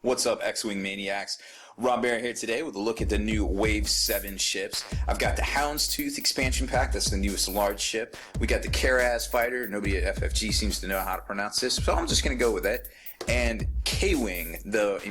What's up, X-Wing Maniacs? Rob Bear here today with a look at the new Wave 7 ships. I've got the Houndstooth expansion pack, that's the newest large ship. We got the Karaz fighter, nobody at FFG seems to know how to pronounce this, so I'm just going to go with it. And K-Wing, the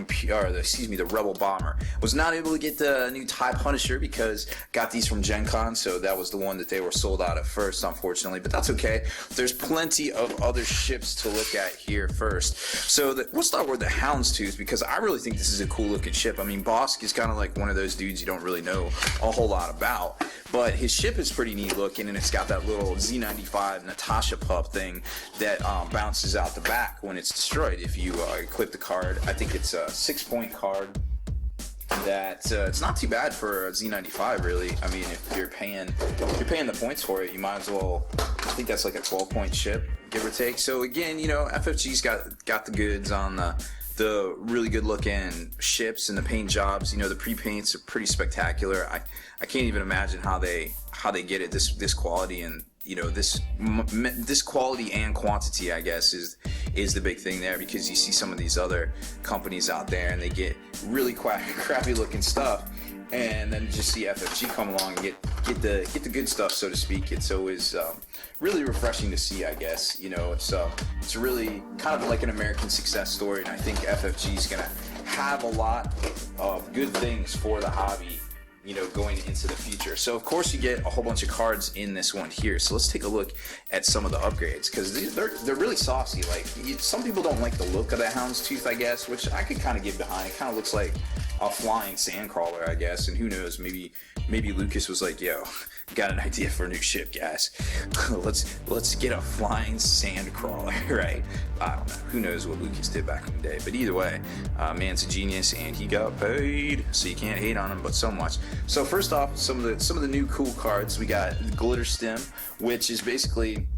Rebel Bomber. Was not able to get the new TIE Punisher because got these from Gen Con, so that was the one that they were sold out at first, unfortunately, but that's okay. There's plenty of other ships to look at here first. So we'll start with the Houndstooth because I really think this is a cool looking ship. I mean, Bossk is kind of like one of those dudes you don't really know a whole lot about, but his ship is pretty neat looking, and it's got that little Z95 Natasha pup thing that bounces out the back when it's destroyed. If you equip the card, I think it's a 6-point card. That it's not too bad for a Z95, really. I mean, if you're paying the points for it, you might as well. I think that's like a 12-point ship, give or take. So again, you know, FFG's got the goods on the really good looking ships and the paint jobs. You know, the pre-paints are pretty spectacular. I can't even imagine how they get it this quality, and you know, this quality and quantity, I guess, is the big thing there, because you see some of these other companies out there and they get really crappy looking stuff, and then just see FFG come along and get the good stuff, so to speak. It's always really refreshing to see, I guess. You know, it's really kind of like an American success story, and I think FFG is gonna have a lot of good things for the hobby, you know, going into the future. So of course you get a whole bunch of cards in this one here. So let's take a look at some of the upgrades, because they're really saucy. Like, some people don't like the look of the Houndstooth, I guess, which I could kind of get behind. It kind of looks like a flying sandcrawler, I guess, and who knows, maybe Lucas was like, yo, got an idea for a new ship, guys. let's get a flying sandcrawler, right? I don't know, who knows what Lucas did back in the day, but either way, man's a genius and he got paid, so you can't hate on him but so much. So first off, some of the new cool cards. We got Glitterstim, which is basically,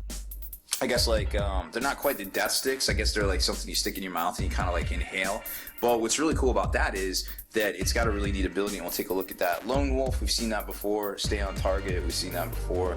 I guess, like, they're not quite the death sticks. I guess they're like something you stick in your mouth and you kind of like inhale. But what's really cool about that is that it's got a really neat ability, and we'll take a look at that. Lone Wolf, we've seen that before. Stay on Target, we've seen that before.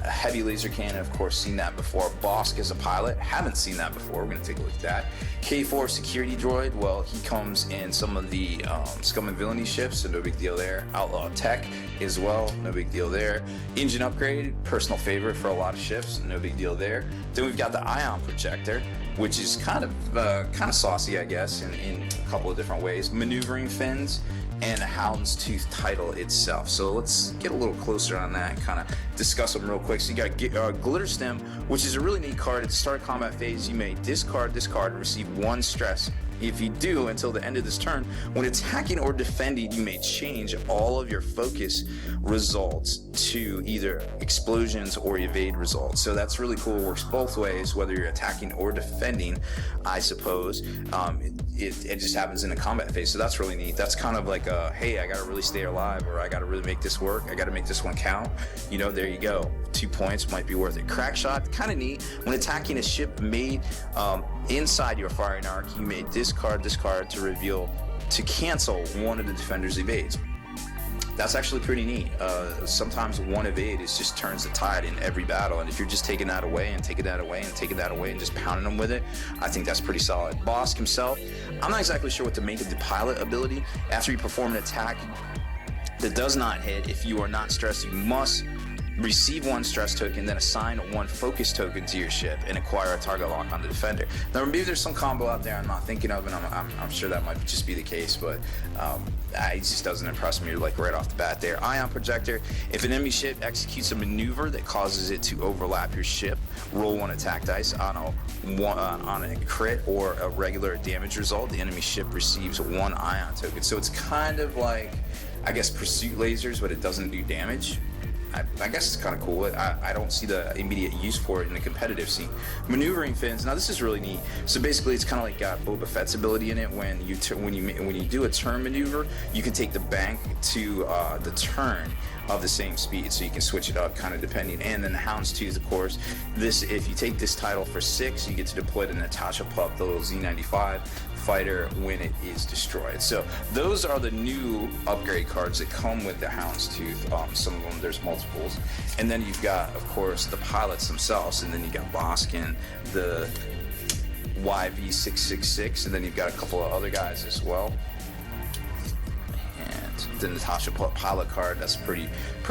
Heavy Laser Cannon, of course, seen that before. Bossk as a pilot, haven't seen that before. We're going to take a look at that. K4 Security Droid, well, he comes in some of the Scum and Villainy ships, so no big deal there. Outlaw Tech as well, no big deal there. Engine Upgrade, personal favorite for a lot of ships, no big deal there. Then we've got the Ion Projector, which is kind of saucy, I guess, in a couple of different ways. Maneuvering Fins, and a Houndstooth title itself. So let's get a little closer on that and kind of discuss them real quick. So you got Glitterstim, which is a really neat card. At the start of combat phase, you may discard this card and receive 1 stress. If you do, until the end of this turn, when attacking or defending, you may change all of your focus results to either explosions or evade results. So that's really cool. It works both ways, whether you're attacking or defending, I suppose. It just happens in a combat phase, so that's really neat. That's kind of like a, hey, I gotta really stay alive, or I gotta really make this work, I gotta make this one count. You know, there you go. 2 points might be worth it. Crack Shot, kind of neat. When attacking a ship made inside your firing arc, you may discard this card to cancel one of the defender's evades. That's actually pretty neat. Sometimes one evade just turns the tide in every battle, and if you're just taking that away and taking that away and taking that away and just pounding them with it, I think that's pretty solid. Bossk himself, I'm not exactly sure what to make of the pilot ability. After you perform an attack that does not hit, if you are not stressed, you must receive 1 stress token, then assign 1 focus token to your ship and acquire a target lock on the defender. Now maybe there's some combo out there I'm not thinking of, and I'm sure that might just be the case, but it just doesn't impress me like right off the bat there. Ion Projector, if an enemy ship executes a maneuver that causes it to overlap your ship, roll 1 attack dice. On a crit or a regular damage result, the enemy ship receives 1 ion token. So it's kind of like, I guess, pursuit lasers, but it doesn't do damage. I guess it's kind of cool. I don't see the immediate use for it in the competitive scene. Maneuvering Fins. Now this is really neat. So basically, it's kind of like got Boba Fett's ability in it. When you do a turn maneuver, you can take the bank to the turn of the same speed, so you can switch it up kind of depending. And then the Houndstooth, of course. If you take this title for 6, you get to deploy the Natasha Pup, the little Z95 fighter, when it is destroyed. So those are the new upgrade cards that come with the Houndstooth. Some of them, there's multiples, and then you've got, of course, the pilots themselves, and then you got Bossk and the YV666, and then you've got a couple of other guys as well. And the Natasha pilot card, that's pretty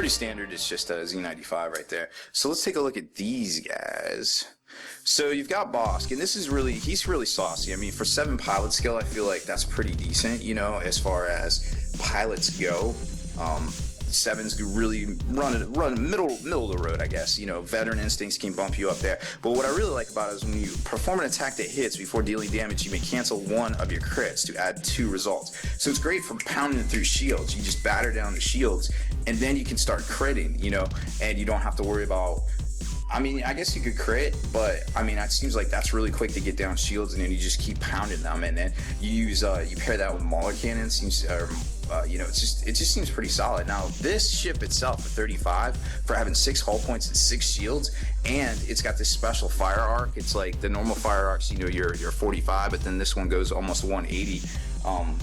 standard. It's just a Z95 right there. So let's take a look at these guys. So you've got Bossk, and this is he's really saucy. I mean, for 7 pilot skill, I feel like that's pretty decent, you know, as far as pilots go. 7s really run middle of the road, I guess. You know, veteran instincts can bump you up there. But what I really like about it is when you perform an attack that hits before dealing damage, you may cancel 1 of your crits to add 2 results. So it's great for pounding through shields. You just batter down the shields, and then you can start critting, you know, and you don't have to worry about. I mean, I guess you could crit, but I mean, it seems like that's really quick to get down shields, and then you just keep pounding them, and then you use you pair that with Mauler cannon. You know, it just seems pretty solid. Now, this ship itself for 35, for having 6 hull points and 6 shields, and it's got this special fire arc. It's like the normal fire arcs, you know, you're 45, but then this one goes almost 180.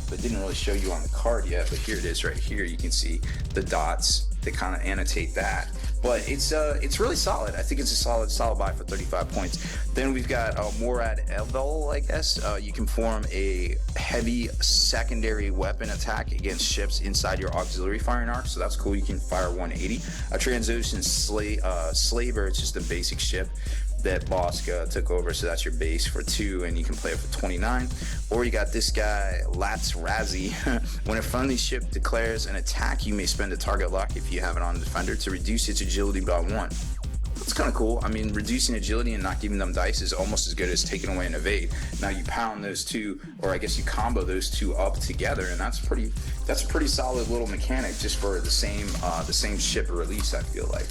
But didn't really show you on the card yet, but here it is right here. You can see the dots that kind of annotate that. But it's really solid. I think it's a solid buy for 35 points. Then we've got Morad Evel, I guess. You can form a heavy secondary weapon attack against ships inside your auxiliary firing arc, so that's cool. You can fire 180. A Transocean Slaver, it's just a basic ship that Bossk took over, so that's your base for 2, and you can play it for 29. Or you got this guy, Lats Razi. When a friendly ship declares an attack, you may spend a target lock if you have it on defender to reduce its agility by 1. That's kind of cool. I mean, reducing agility and not giving them dice is almost as good as taking away an evade. Now you pound those 2, or I guess you combo those 2 up together, and that's a pretty solid little mechanic just for the same ship release, I feel like.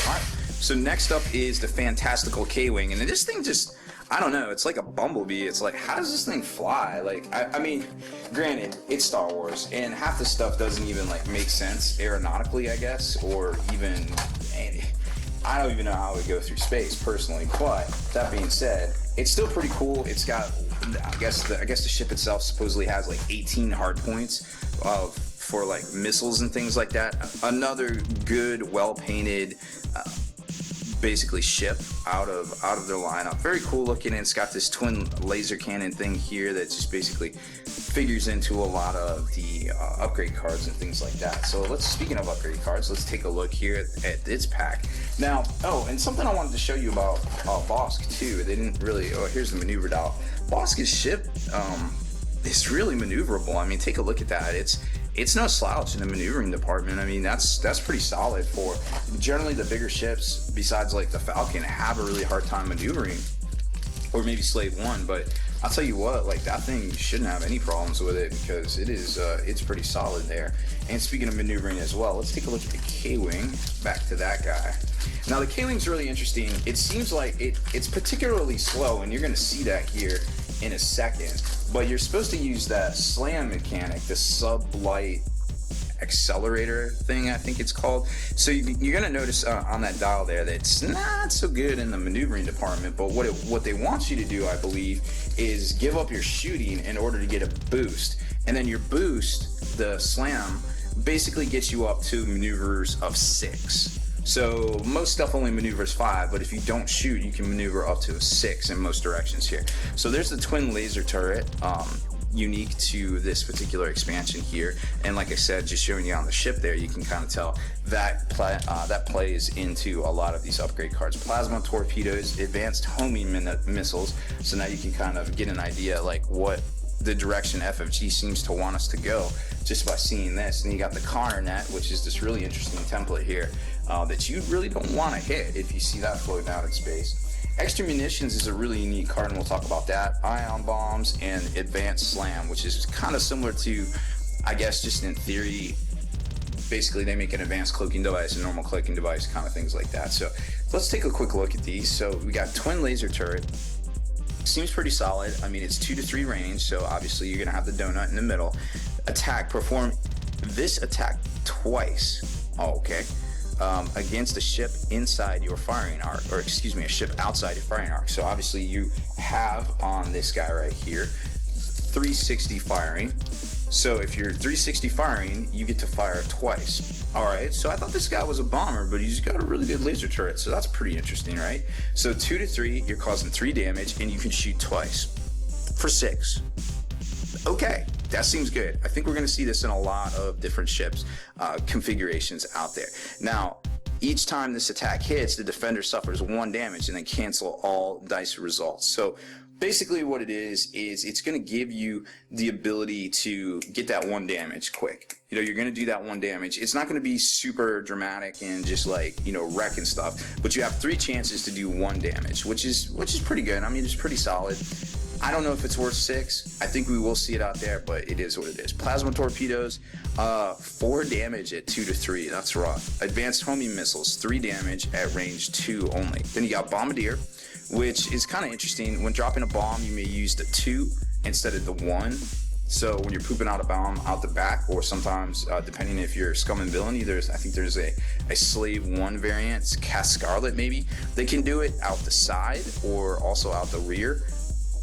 All right. So next up is the Fantastical K-Wing, and this thing just, I don't know, it's like a bumblebee. It's like, how does this thing fly? Like, I mean, granted, it's Star Wars, and half the stuff doesn't even like make sense aeronautically, I guess, or even, I don't even know how it would go through space personally. But that being said, it's still pretty cool. It's got, I guess the ship itself supposedly has like 18 hard points for like missiles and things like that. Another good, well-painted, basically ship out of their lineup. Very cool looking, and it's got this twin laser cannon thing here that just basically figures into a lot of the upgrade cards and things like that. So speaking of upgrade cards, let's take a look here at its pack. Now, and something I wanted to show you about Bossk too. They didn't really, here's the maneuver dial. Bossk's ship is really maneuverable. I mean, take a look at that. It's no slouch in the maneuvering department. I mean, that's pretty solid for generally the bigger ships, besides like the Falcon, have a really hard time maneuvering, or maybe Slave 1, but I'll tell you what, like that thing shouldn't have any problems with it, because it's pretty solid there. And speaking of maneuvering as well, let's take a look at the K-Wing. Back to that guy. Now the K-Wing's really interesting. It seems like it's particularly slow, and you're gonna see that here in a second, but you're supposed to use that slam mechanic, the sublight accelerator thing, I think it's called. So you're gonna notice on that dial there that it's not so good in the maneuvering department, but what they want you to do, I believe, is give up your shooting in order to get a boost, and then your boost, the slam, basically gets you up to maneuvers of 6. So most stuff only maneuvers 5, but if you don't shoot, you can maneuver up to a 6 in most directions here. So there's the twin laser turret, unique to this particular expansion here. And like I said, just showing you on the ship there, you can kind of tell that plays into a lot of these upgrade cards. Plasma torpedoes, advanced homing missiles. So now you can kind of get an idea like what the direction FFG seems to want us to go just by seeing this. And you got the Connor net, which is this really interesting template here that you really don't want to hit if you see that floating out in space. Extra munitions is a really unique card, and we'll talk about that. Ion bombs and advanced slam, which is kind of similar to, I guess, just in theory, basically they make an advanced cloaking device, a normal cloaking device, kind of things like that. So let's take a quick look at these. So we got twin laser turret. Seems pretty solid. I mean, it's 2 to 3 range, so obviously you're gonna have the donut in the middle. Attack, perform this attack twice. Okay. Against a ship inside your firing arc, or excuse me, a ship outside your firing arc. So obviously you have on this guy right here 360 firing. So if you're 360 firing, you get to fire twice. All right, so I thought this guy was a bomber, but he's got a really good laser turret, so that's pretty interesting, right? So 2 to 3, you're causing 3 damage, and you can shoot twice for 6. Okay, that seems good. I think we're going to see this in a lot of different ships configurations out there. Now, each time this attack hits, the defender suffers 1 damage and then cancel all dice results. So basically what it is it's going to give you the ability to get that 1 damage quick. You know, you're going to do that 1 damage. It's not going to be super dramatic and just like, you know, wreck and stuff, but you have 3 chances to do 1 damage, which is pretty good. I mean, it's pretty solid. I don't know if it's worth 6. I think we will see it out there, but it is what it is. Plasma torpedoes, 4 damage at 2 to 3. That's rough. Advanced homing missiles, 3 damage at range 2 only. Then you got Bombardier, which is kind of interesting. When dropping a bomb, you may use the 2 instead of the 1. So when you're pooping out a bomb out the back, or sometimes depending if you're Scum and Villainy, I think there's a Slave 1 variant, Cast Scarlet maybe. They can do it out the side or also out the rear,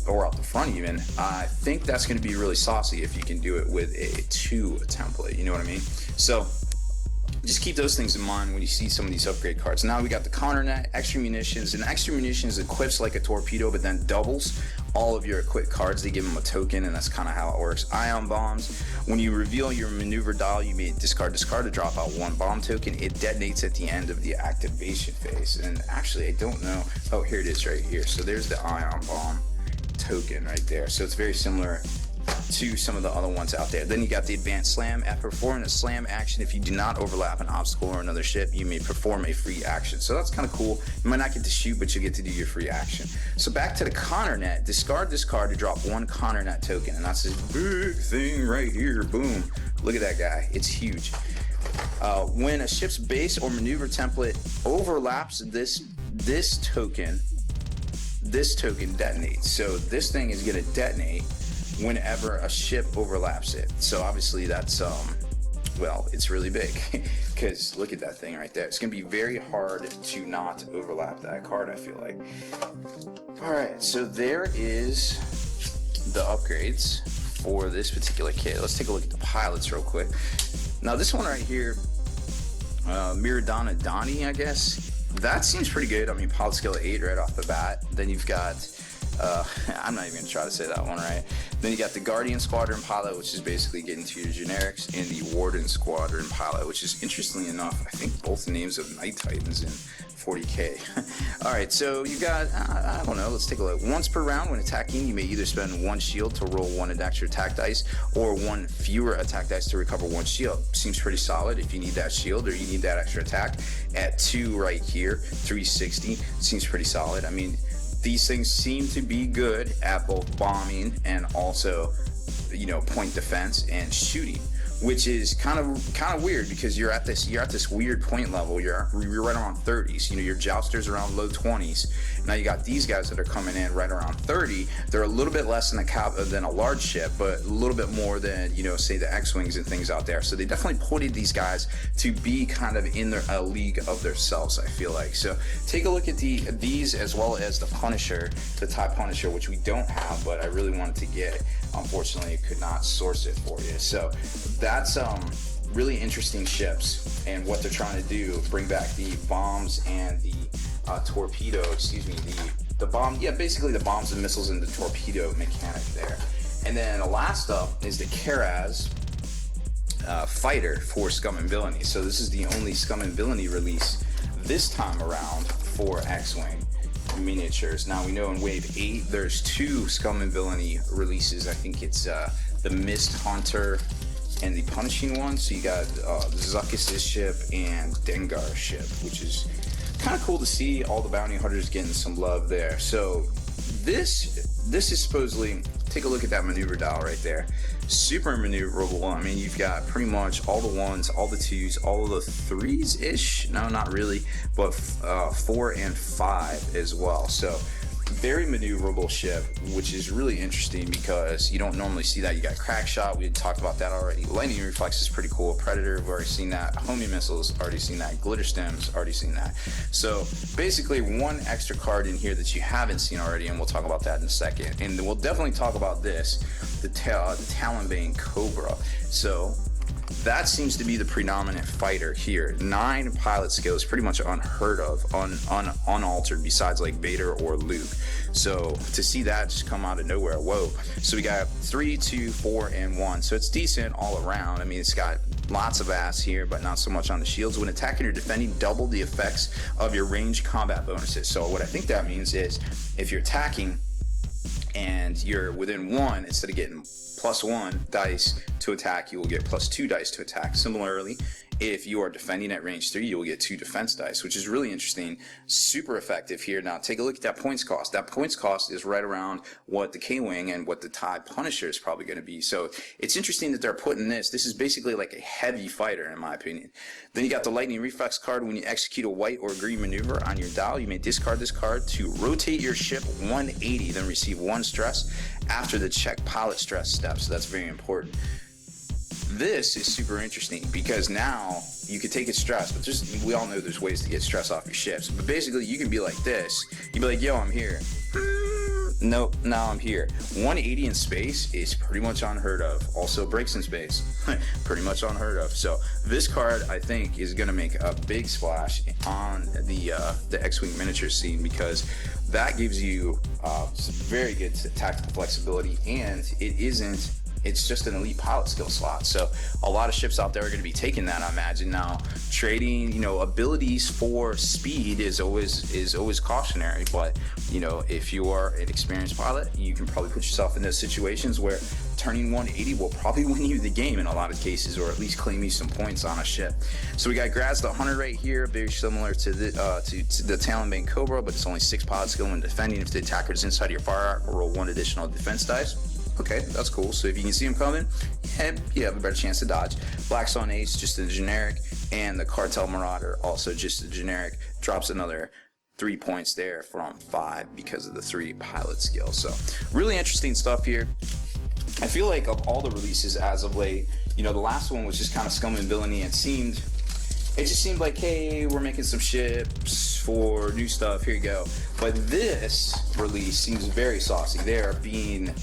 or out the front even. I think that's going to be really saucy if you can do it with a 2 template, you know what I mean? So just keep those things in mind when you see some of these upgrade cards. Now we got the counter net, extra munitions, and extra munitions equips like a torpedo but then doubles all of your equipped cards. They give them a token, and that's kind of how it works. Ion bombs, when you reveal your maneuver dial, you may discard to drop out 1 bomb token. It detonates at the end of the activation phase. And actually, I don't know, oh, here it is right here. So there's the ion bomb token right there. So it's very similar to some of the other ones out there. Then you got the advanced slam. After performing a slam action, if you do not overlap an obstacle or another ship, you may perform a free action. So that's kind of cool. You might not get to shoot, but you get to do your free action. So back to the counter net. Discard this card to drop 1 counter net token, and that's this big thing right here. Boom. Look at that guy. It's huge. When a ship's base or maneuver template overlaps this token detonates. So this thing is going to detonate whenever a ship overlaps it. So obviously that's well, it's really big because look at that thing right there. It's going to be very hard to not overlap that card, I feel like. All right, so there is the upgrades for this particular kit. Let's take a look at the pilots real quick. Now this one right here, Miradana Donnie, I guess. That seems pretty good. I mean, pilot skill 8 right off the bat. Then you've got, I'm not even going to try to say that one right. Then you got the Guardian Squadron pilot, which is basically getting to your generics, and the Warden Squadron pilot, which is, interestingly enough, I think both names of Night Titans in 40k. All right, so you got, I don't know, let's take a look. Once per round when attacking, you may either spend 1 shield to roll 1 extra attack dice, or 1 fewer attack dice to recover 1 shield. Seems pretty solid if you need that shield or you need that extra attack. At 2 right here, 360, seems pretty solid. I mean, these things seem to be good at both bombing and also, you know, point defense and shooting, which is kind of weird because you're at this weird point level. You're right around 30s. You know, your jousters around low 20s. Now you got these guys that are coming in right around 30. They're a little bit less than a large ship, but a little bit more than, you know, say the X-wings and things out there. So they definitely putted these guys to be kind of in a league of themselves, I feel like. So take a look at these as well as the Punisher, the TIE Punisher, which we don't have, but I really wanted to get. Unfortunately, I could not source it for you. So that's really interesting ships and what they're trying to do. Bring back the bombs and the torpedo, the bomb, yeah, basically the bombs and missiles and the torpedo mechanic there. And then the last up is the Karaz fighter for Scum and Villainy. So this is the only Scum and Villainy release this time around for X-Wing miniatures. Now we know in Wave 8 there's 2 Scum and Villainy releases. I think it's the Mist Hunter and the Punishing one. So you got Zuckuss' ship and Dengar's ship, which is kind of cool to see all the bounty hunters getting some love there. So this is supposedly, take a look at that maneuver dial right there. Super maneuverable. I mean, you've got pretty much all the 1s, all the 2s, all of the 3s ish. No, not really, but 4 and 5 as well. So very maneuverable ship, which is really interesting because you don't normally see that. You got crack shot, we talked about that already. Lightning reflex is pretty cool. Predator, we've already seen that. Homing missiles, already seen that. Glitter stems, already seen that. So basically one extra card in here that you haven't seen already, and we'll talk about that in a second. And we'll definitely talk about this, the Talonbane Cobra. So that seems to be the predominant fighter here. 9 pilot skills, pretty much unheard of, unaltered, besides like Vader or Luke. So to see that just come out of nowhere, whoa. So we got 3, 2, 4, and 1. So it's decent all around. I mean, it's got lots of ass here, but not so much on the shields. When attacking or defending, double the effects of your ranged combat bonuses. So what I think that means is if you're attacking and you're within 1, instead of getting +1 dice to attack, you will get +2 dice to attack. Similarly, if you are defending at range 3, you will get 2 defense dice, which is really interesting. Super effective here. Now take a look at that points cost. That points cost is right around what the K-Wing and what the TIE Punisher is probably going to be. So it's interesting that they're putting this. This is basically like a heavy fighter in my opinion. Then you got the Lightning Reflex card. When you execute a white or green maneuver on your dial, you may discard this card to rotate your ship 180, then receive 1 stress after the check pilot stress step. So that's very important. This is super interesting because now you could take a stress, but we all know there's ways to get stress off your ships. But basically, you can be like this. You be like, yo, I'm here. Nope, now I'm here. 180 in space is pretty much unheard of. Also, breaks in space, pretty much unheard of. So this card, I think, is going to make a big splash on the X-Wing miniature scene because that gives you some very good tactical flexibility, and it's just an elite pilot skill slot. So a lot of ships out there are going to be taking that, I imagine. Now, trading, abilities for speed is always cautionary, but if you are an experienced pilot, you can probably put yourself in those situations where turning 180 will probably win you the game in a lot of cases, or at least claim you some points on a ship. So we got Graz the Hunter right here, very similar to the Talonbane Cobra, but it's only 6 pilot skill when defending. If the attacker is inside your fire arc, roll 1 additional defense dice. Okay, that's cool. So if you can see him coming, you have a better chance to dodge. Black Sun Ace, just a generic, and the Cartel Marauder, also just a generic, drops another 3 points there from 5 because of the 3 pilot skill. So really interesting stuff here. I feel like of all the releases as of late, the last one was just kind of scum and villainy. It just seemed like, hey, we're making some ships for new stuff, here you go. But this release seems very saucy. They're being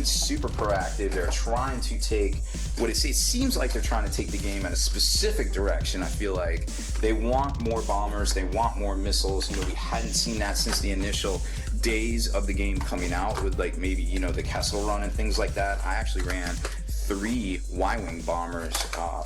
super proactive. They're trying to take it seems like they're trying to take the game in a specific direction. I feel like they want more bombers, they want more missiles. We hadn't seen that since the initial days of the game coming out with like maybe the Kessel Run and things like that. I actually ran 3 Y-Wing bombers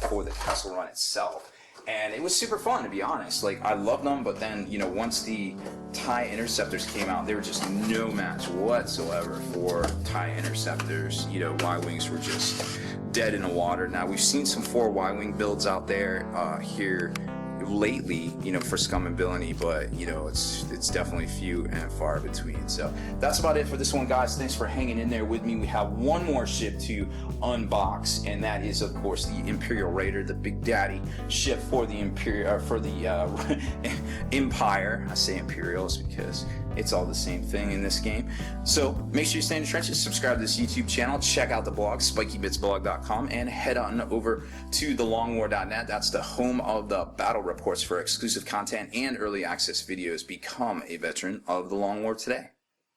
for the Kessel Run itself. And it was super fun, to be honest. Like, I loved them, but then, once the TIE Interceptors came out, they were just no match whatsoever for TIE Interceptors. Y-Wings were just dead in the water. Now, we've seen some 4 Y-Wing builds out there here lately, for scum and villainy, but it's definitely few and far between. So that's about it for this one, guys. Thanks for hanging in there with me. We have one more ship to unbox, and that is, of course, the Imperial Raider, the big daddy ship for the Empire. I say Imperials because it's all the same thing in this game. So make sure you stay in the trenches, subscribe to this YouTube channel, check out the blog, spikybitsblog.com, and head on over to thelongwar.net. That's the home of the battle reports for exclusive content and early access videos. Become a veteran of the Long War today.